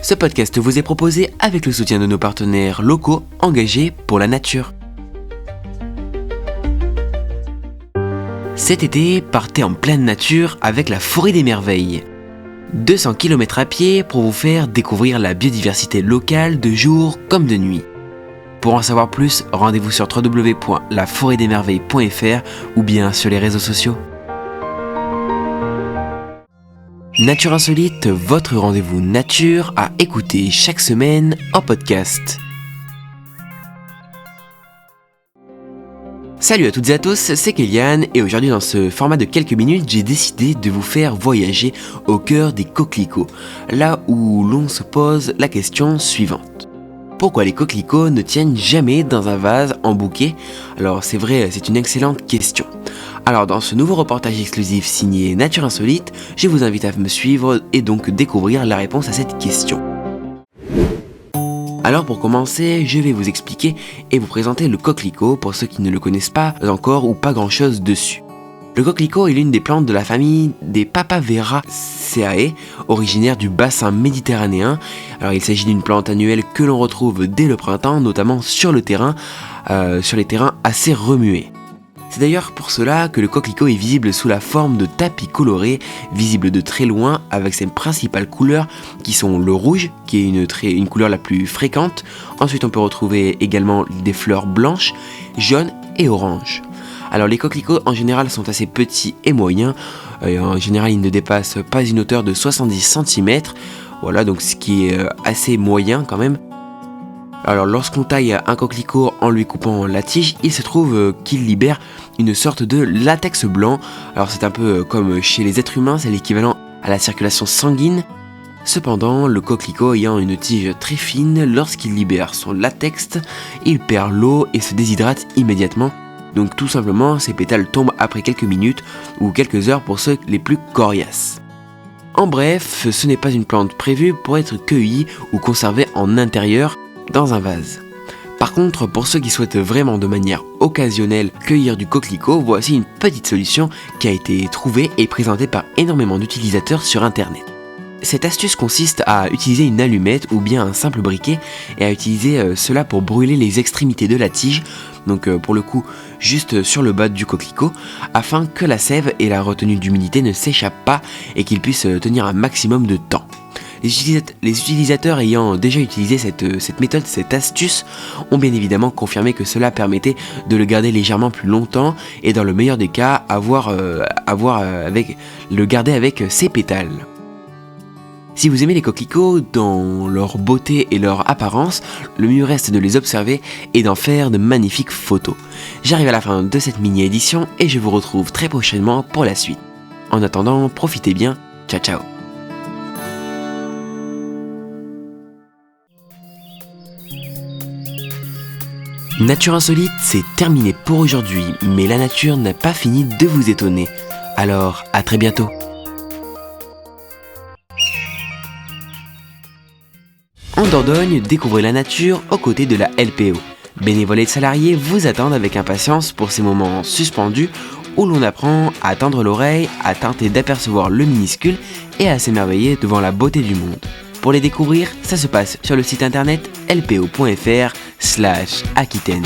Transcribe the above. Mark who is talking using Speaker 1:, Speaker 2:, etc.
Speaker 1: Ce podcast vous est proposé avec le soutien de nos partenaires locaux engagés pour la nature. Cet été, partez en pleine nature avec la Forêt des Merveilles. 200 km à pied pour vous faire découvrir la biodiversité locale de jour comme de nuit. Pour en savoir plus, rendez-vous sur www.laforêtdesmerveilles.fr ou bien sur les réseaux sociaux. Nature Insolite, votre rendez-vous nature à écouter chaque semaine en podcast. Salut à toutes et à tous, c'est Kélian et aujourd'hui dans ce format de quelques minutes, j'ai décidé de vous faire voyager au cœur des coquelicots, là où l'on se pose la question suivante. Pourquoi les coquelicots ne tiennent jamais dans un vase en bouquet ? Alors c'est vrai, c'est une excellente question. Alors dans ce nouveau reportage exclusif signé Nature Insolite, je vous invite à me suivre et donc découvrir la réponse à cette question. Alors pour commencer, je vais vous expliquer et vous présenter le coquelicot pour ceux qui ne le connaissent pas encore ou pas grand chose dessus. Le coquelicot est l'une des plantes de la famille des Papaveraceae, originaire du bassin méditerranéen. Alors il s'agit d'une plante annuelle que l'on retrouve dès le printemps, notamment sur les terrains assez remués. C'est d'ailleurs pour cela que le coquelicot est visible sous la forme de tapis colorés, visible de très loin avec ses principales couleurs qui sont le rouge, qui est une couleur la plus fréquente. Ensuite on peut retrouver également des fleurs blanches, jaunes et oranges. Alors les coquelicots en général sont assez petits et moyens, en général ils ne dépassent pas une hauteur de 70 cm, voilà donc ce qui est assez moyen quand même. Alors lorsqu'on taille un coquelicot en lui coupant la tige, il se trouve qu'il libère une sorte de latex blanc. Alors c'est un peu comme chez les êtres humains, c'est l'équivalent à la circulation sanguine. Cependant, le coquelicot ayant une tige très fine, lorsqu'il libère son latex, il perd l'eau et se déshydrate immédiatement. Donc tout simplement, ses pétales tombent après quelques minutes ou quelques heures pour ceux les plus coriaces. En bref, ce n'est pas une plante prévue pour être cueillie ou conservée en intérieur dans un vase. Par contre, pour ceux qui souhaitent vraiment de manière occasionnelle cueillir du coquelicot, voici une petite solution qui a été trouvée et présentée par énormément d'utilisateurs sur internet. Cette astuce consiste à utiliser une allumette ou bien un simple briquet et à utiliser cela pour brûler les extrémités de la tige, donc pour le coup juste sur le bas du coquelicot, afin que la sève et la retenue d'humidité ne s'échappent pas et qu'il puisse tenir un maximum de temps. Les utilisateurs ayant déjà utilisé cette méthode, cette astuce, ont bien évidemment confirmé que cela permettait de le garder légèrement plus longtemps et dans le meilleur des cas, le garder avec ses pétales. Si vous aimez les coquelicots dans leur beauté et leur apparence, le mieux reste de les observer et d'en faire de magnifiques photos. J'arrive à la fin de cette mini-édition et je vous retrouve très prochainement pour la suite. En attendant, profitez bien, ciao ciao. Nature Insolite, c'est terminé pour aujourd'hui, mais la nature n'a pas fini de vous étonner. Alors, à très bientôt. En Dordogne, découvrez la nature aux côtés de la LPO. Bénévoles et salariés vous attendent avec impatience pour ces moments suspendus où l'on apprend à tendre l'oreille, à tenter d'apercevoir le minuscule et à s'émerveiller devant la beauté du monde. Pour les découvrir, ça se passe sur le site internet lpo.fr/Aquitaine.